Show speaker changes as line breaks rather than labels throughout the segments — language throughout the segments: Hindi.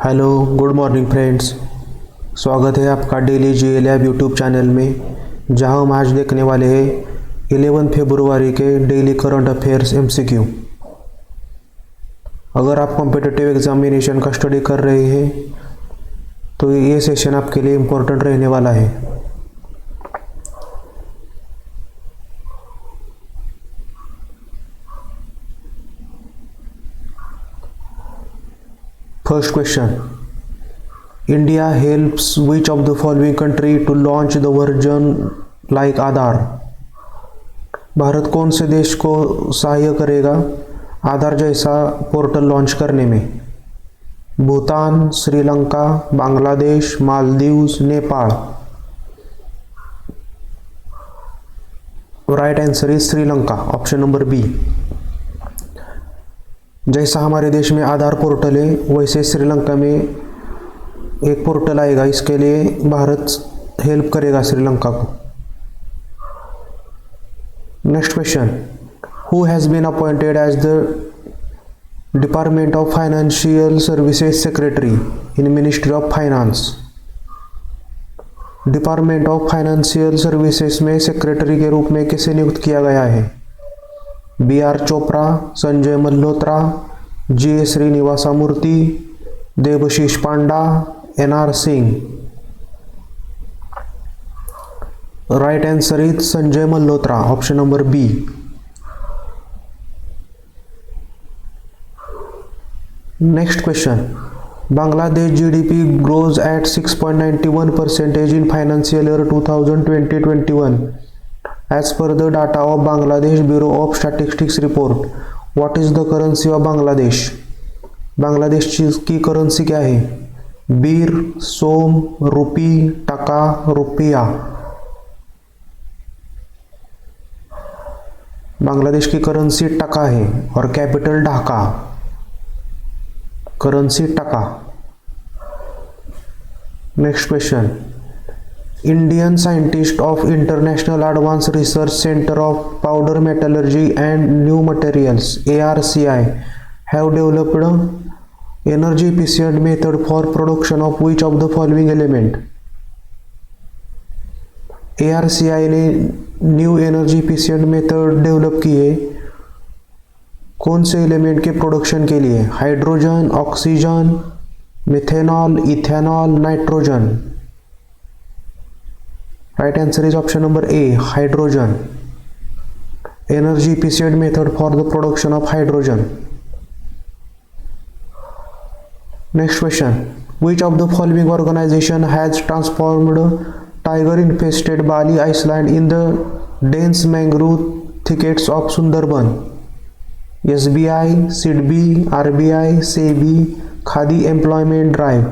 Hello good morning friends. स्वागत है आपका डेली जी लैब यूट्यूब चैनल में, जहां हम आज देखने वाले हैं 11 फरवरी के डेली करंट अफेयर्स एमसीक्यू। अगर आप कॉम्पिटिटिव एग्जामिनेशन का स्टडी कर रहे हैं तो ये सेशन आपके लिए इम्पोर्टेंट रहने वाला है। First question, India helps which of the following country to launch the version like आधार? भारत कौन से देश को सहाय्य करेगा आधार जैसा पोर्टल लॉन्च करने में? Bhutan, Sri Lanka, Bangladesh, Maldives, Nepal. Right answer is Sri Lanka, option number B. जैसा हमारे देश में आधार पोर्टल है वैसे श्रीलंका में एक पोर्टल आएगा, इसके लिए भारत हेल्प करेगा श्रीलंका को। Next question, who has been appointed as the department of financial services secretary in ministry of finance? Department of financial services में सेक्रेटरी के रूप में किसे नियुक्त किया गया है? B R. Chopra, Sanjay Malhotra, G. Srinivasa Murthy, Debashish Panda, N R. Singh. Right answer is Sanjay Malhotra, option number B. Next question, Bangladesh GDP grows at 6.91% in financial year 2020-21 as per the data of Bangladesh bureau of statistics report. What is the currency of Bangladesh? Bangladesh की करेंसी क्या है? बीर, सोम, रुपी, टका, रुपया। बांग्लादेश की करेंसी टका है और कैपिटल ढाका। करेंसी टका। Next question, Indian scientist of international advance research centre of powder metallurgy and new materials ARCI have developed energy efficient method for production of which of the following element? ARCI ने new energy efficient method develop की है कौन से एलिमेंट के प्रोडक्शन के लिए? Hydrogen, oxygen, methanol, ethanol, nitrogen. Right answer is option number A, hydrogen. Energy efficient method for the production of hydrogen. Next question, which of the following organization has transformed tiger infested Bali Island in the dense mangrove thickets of Sundarban? SBI, SIDBI, RBI, SEBI, Khadi Employment Drive।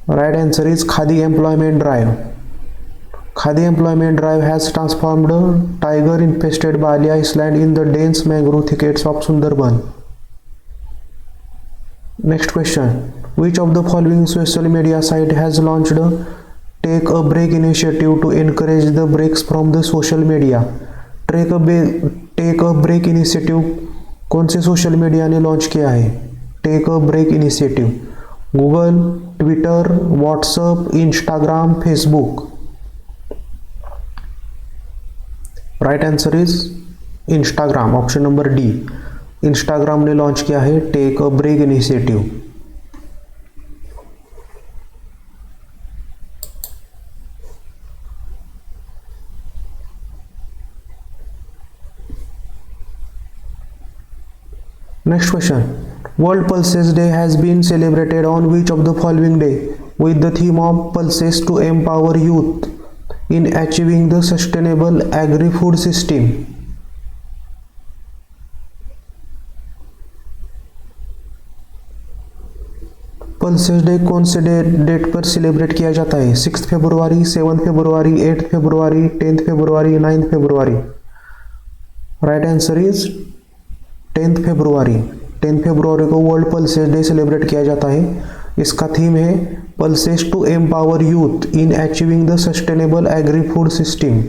Right answer is Khadi Employment Drive. Khadi Employment Drive has transformed tiger infested Bali Island in the dense mangrove thickets of Sundarban. Next question, which of the following social media site has launched Take a Break initiative to encourage the breaks from the social media? Take a Break initiative कौन से सोशल मीडिया ने लॉन्च किया है? Take a break initiative Google, Twitter, WhatsApp, Instagram, Facebook. Right answer is Instagram, option number D. Instagram ने लॉन्च किया है take a break initiative. Next question, world pulses day has been celebrated on which of the following day with the theme of pulses to empower youth in achieving the sustainable agri food system? Pulses day कौन से डेट पर सेलिब्रेट किया जाता है? 6 फरवरी, 7 फरवरी, 8 फरवरी, 10 फरवरी, 9 फरवरी। राइट आंसर इज 10 फरवरी। 10 फरवरी को वर्ल्ड पल्सेस डे सेलिब्रेट किया जाता है। इसका थीम है pulses to empower youth in achieving the sustainable agri food system.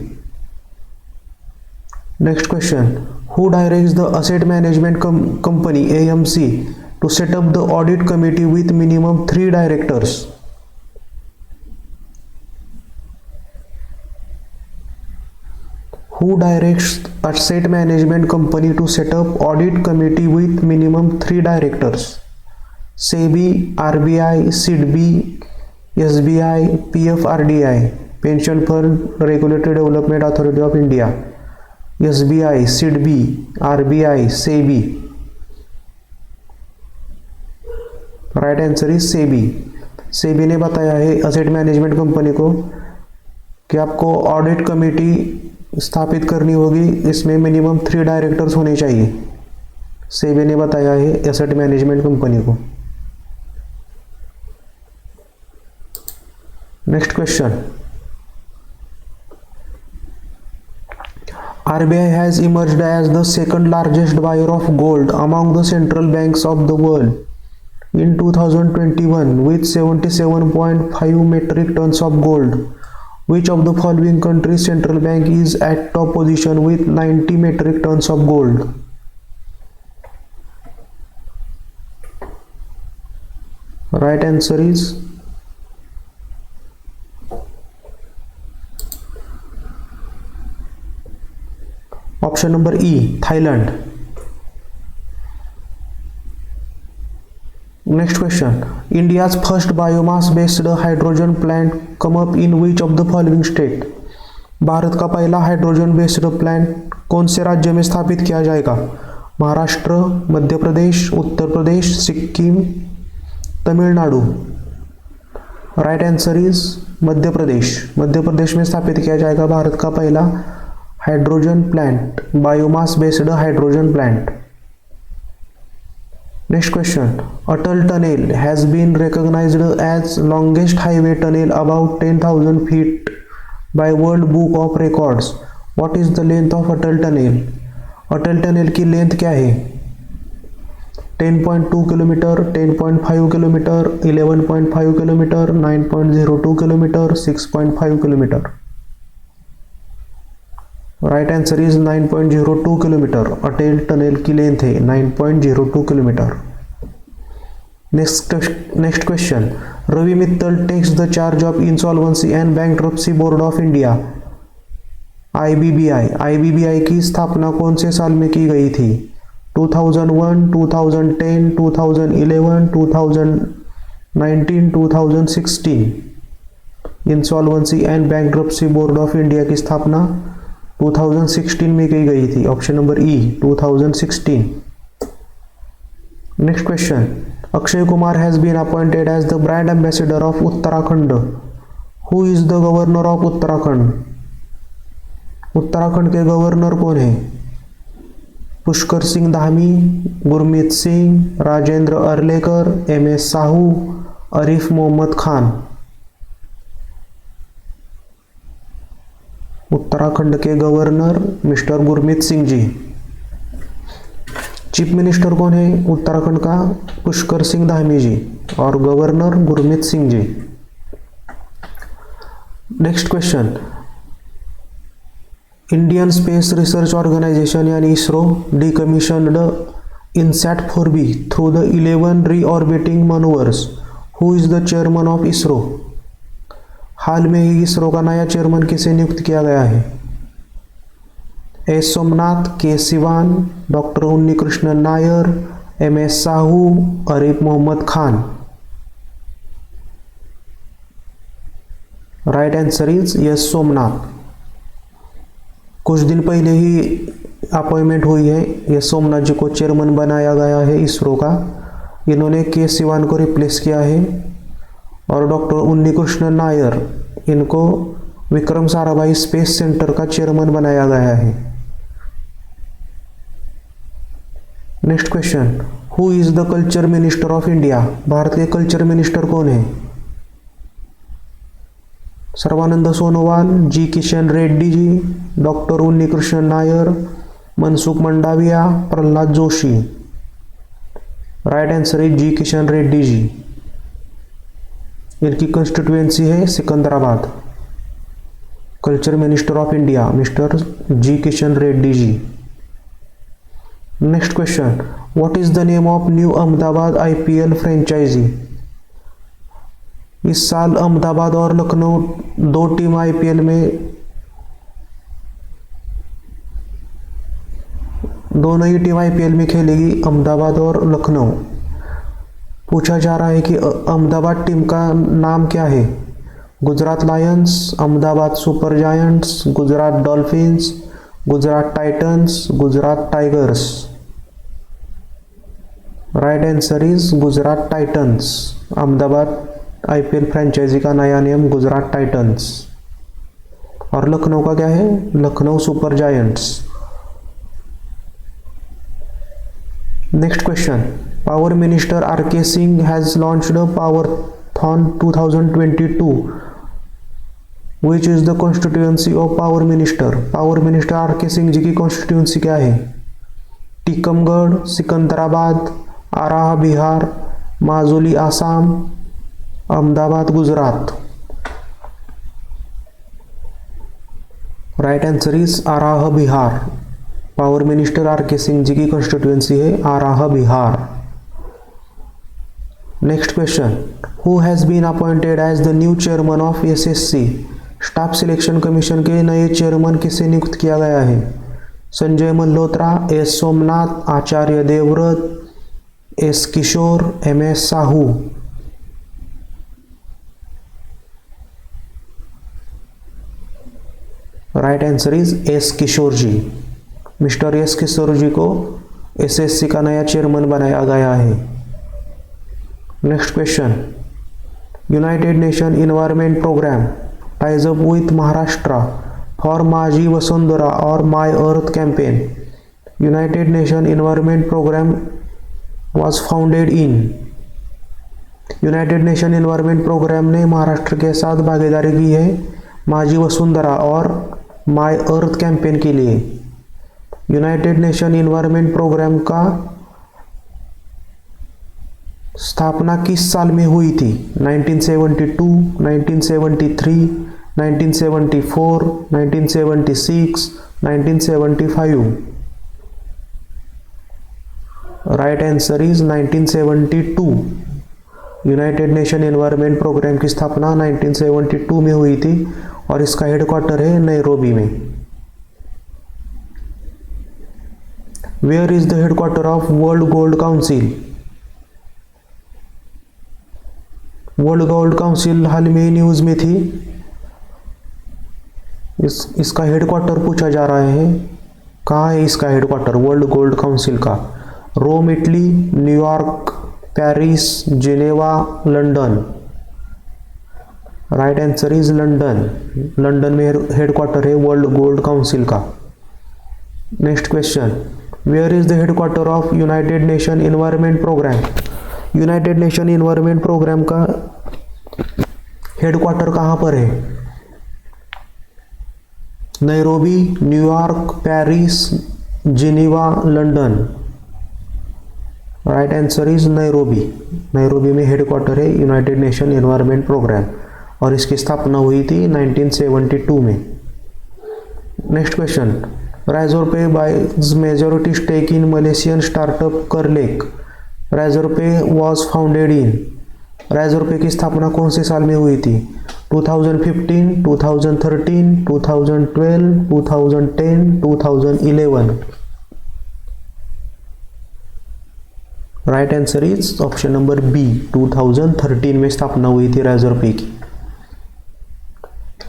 Next question, who directs the asset management company AMC to set up the audit committee with minimum 3 directors? Who directs asset management company to set up audit committee with minimum 3 directors? SEBI, RBI, SIDBI, SBI, PFRDI, Pension Fund Regulatory Development Authority of India. SBI, SIDBI, RBI, SEBI. Right answer is SEBI. SEBI ने बताया है एसेट मैनेजमेंट कंपनी को कि आपको ऑडिट कमेटी स्थापित करनी होगी, इसमें मिनिमम 3 डायरेक्टर्स होने चाहिए। सेबी ने बताया है एसेट मैनेजमेंट कंपनी को। Next question, RBI has emerged as the second largest buyer of gold among the central banks of the world in 2021 with 77.5 metric tons of gold. Which of the following countries' central bank is at top position with 90 metric tons of gold? Right answer is option number E, Thailand. Next question, India's first biomass based hydrogen plant come up in which of the following state? Bharat का पहला हाइड्रोजन बेस्ड प्लांट कौन से राज्य में स्थापित किया जाएगा? Maharashtra, Madhya Pradesh, Uttar Pradesh, Sikkim, Tamil Nadu. Right answer is Madhya Pradesh. Madhya Pradesh में स्थापित किया जाएगा भारत का पहला hydrogen plant, biomass based hydrogen plant. Next question, Atal tunnel has been recognized as longest highway tunnel about 10,000 feet by World Book of Records. What is the length of Atal tunnel? Atal tunnel की लेंथ क्या है? 10.2 kilometre, 10.5 kilometre, 11.5 kilometre, 9.02 kilometre, 6.5 kilometre. Right answer is 9.02 kilometre. Atal tunnel की लेंथ है 9.02 kilometre. Next question, Ravi Mittal takes the charge of insolvency and bankruptcy board of India IBBI। IBBI की स्थापना कौन से साल में की गई थी? 2001, 2010, 2011, 2019, 2016। Insolvency and bankruptcy board of India की स्थापना 2016 में की गई थी। Option number E 2016। Next question, Akshay Kumar has been appointed as the brand ambassador of Uttarakhand. Who is the governor of Uttarakhand? Uttarakhand के गवर्नर कौन है? पुष्कर सिंह धामी, गुरमीत सिंह, राजेंद्र अर्लेकर, MS साहू, आरिफ मोहम्मद खान। उत्तराखंड के governor mister Gurmeet Singh ji. Chief minister कौन है उत्तराखंड का? पुष्कर सिंह धामी जी और governor Gurmeet Singh ji. Next question, Indian space research organisation यानी ISRO decommissioned INSAT 4B through the 11 reorbiting manoeuvres. Who is the chairman of ISRO? हाल में ही इसरो का नया चेयरमैन किसे नियुक्त किया गया है? S Somnath, K Sivan, doctor Unnikrishnan Nair, MS Sahu, Arif Mohammad Khan. Right answer is S Somnath. कुछ दिन पहले ही अपॉइंटमेंट हुई है, एस सोमनाथ जी को चेयरमैन बनाया गया है इसरो का। इन्होंने के सिवान को रिप्लेस किया है और डॉक्टर उन्नीकृष्णन नायर इनको विक्रम साराभाई स्पेस सेंटर का चेयरमैन बनाया गया है। Next question, who is the culture minister of India? Bharat के कल्चर मिनिस्टर कौन है? Sarbananda Sonowal, G Kishan Reddy ji, doctor Unnikrishnan Nair, Mansukh Mandaviya, Pralhad Joshi. Right answer is G Kishan Reddy ji. इनकी कंस्टिट्यूएंसी है Secunderabad. Culture minister of India mister G Kishan Reddy ji. Next question, what is the name of new Ahmedabad IPL franchise? इस साल अहमदाबाद और लखनऊ दो टीम आईपीएल में, दोनों ही टीम आईपीएल में खेलेगी, अहमदाबाद और लखनऊ। पूछा जा रहा है कि अहमदाबाद टीम का नाम क्या है? Gujarat Lions, Ahmedabad Super Giants, Gujarat Dolphins, Gujarat Titans, Gujarat Tigers. Right answer is Gujarat Titans. Ahmedabad IPL franchise का नया नेम गुजरात टाइटंस। और लखनऊ का क्या है? Lucknow super giants. Next question, power minister R K. Singh has launched Powerthon 2022, which is the constituency of power minister? Power minister R K. Singh ji की कॉन्स्टिट्यूएंसी क्या है? Tikamgarh, Secunderabad, Arrah Bihar, Majuli Assam, Ahmedabad Gujarat. Right answer is Arrah Bihar. Power minister R K. Singh ji की कॉन्स्टिट्यूएंसी है Arrah Bihar. Next question, who has been appointed as the new chairman of SSC? Staff selection commission के नए चेयरमैन किसे नियुक्त किया गया है? Sanjay Malhotra, S Somnath, Acharya Devvrat, S Kishore, M S Sahu. Right answer is S Kishore ji. Mister S Kishore ji को एसएससी का नया चेयरमैन बनाया गया है। Next question, United Nation Environment Programme ties up with Maharashtra for Majhi Vasundhara और my earth campaign. United Nation Environment Programme was founded in। United Nation Environment Programme ने महाराष्ट्र के साथ भागीदारी की है माझी वसुंधरा और माय अर्थ कैंपेन के लिए। यूनाइटेड नेशन इन्वायरमेंट प्रोग्राम का स्थापना किस साल में हुई थी? 1972, 1973, 1974, 1976, 1975। Right answer is 1972। United Nation Environment Programme की स्थापना 1972 में हुई थी और इसका हेडक्वार्टर है नैरोबी में। Where is the headquarter of World Gold Council? World Gold Council हाल में न्यूज में थी, इसका हेडक्वार्टर पूछा जा रहा है। कहाँ है इसका हेडक्वार्टर वर्ल्ड गोल्ड काउंसिल का? Rome Italy, New York, Paris, Geneva, London. Right answer is London. London में हेडक्वार्टर है वर्ल्ड गोल्ड काउंसिल का। Next question, where is the headquarter of United Nation Environment Programme? United Nation Environment Programme का हेडक्वार्टर कहाँ पर है? Nairobi, New York, Paris, Geneva, London. Right answer is Nairobi. Nairobi में हेडक्वार्टर है यूनाइटेड नेशन एनवायरनमेंट प्रोग्राम और इसकी स्थापना हुई थी 1972 में। Next question, Razorpay buys majority stake in Malaysian startup Curlec. Razorpay was founded in. Razorpay की स्थापना कौन से साल में हुई थी? 2015, 2013, 2012, 2010, 2011। Right answer is option number B, 2013 में स्थापना हुई थी राजोरपे की।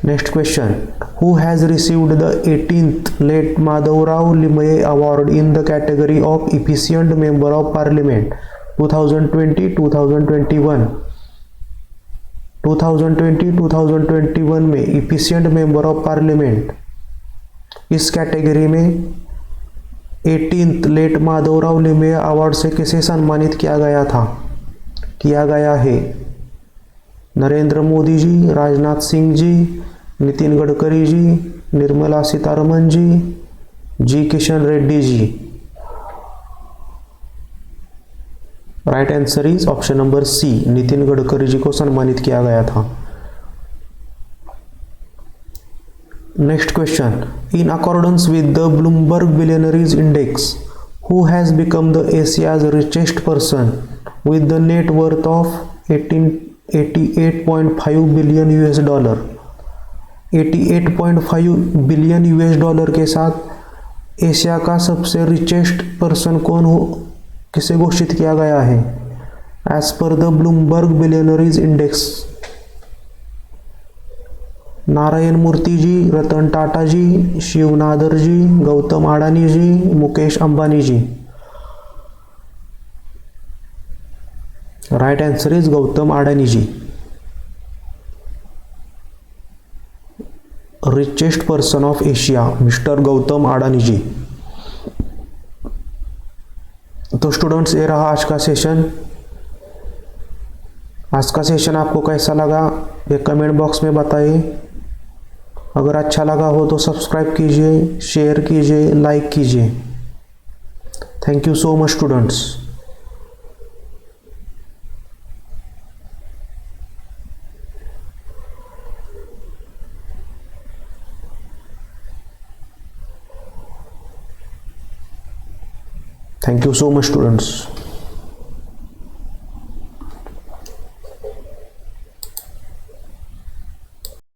Next question, who has received the 18th late Madhavrao Limaye award in the category of efficient member of parliament 2020-2021। 2020-2021 में इफिशिएंट मेंबर ऑफ पार्लियामेंट इस कैटेगरी में 18th late Madhavrao Limaye award से किसे सम्मानित किया गया है? Narendra Modi ji, Rajnath Singh ji, Nitin Gadkari ji, Nirmala Sitharaman ji Kishan Reddy ji. Right answer is option number C, Nitin Gadkari ji को सम्मानित किया गया था। Next question, in accordance with the Bloomberg billionaires index Who has become the Asia's richest person with the net worth of 88.5 billion US dollar? 88.5 billion US dollar के साथ एशिया का सबसे रिचेस्ट पर्सन कौन हो किसे घोषित किया गया है? As per the Bloomberg billionaires index, Narayana Murthy ji, Ratan Tata ji, Shiv Nadar ji, Gautam Adani ji, Mukesh Ambani ji. Right answer is Gautam Adani ji. Richest person of Asia mister Gautam Adani ji. तो स्टूडेंट्स ये रहा आज का सेशन. आज का सेशन आपको कैसा लगा ये कमेंट बॉक्स में बताइए. अगर अच्छा लगा हो तो सब्सक्राइब कीजिए, शेयर कीजिए, लाइक कीजिए. Thank you so much students. Thank you so much students.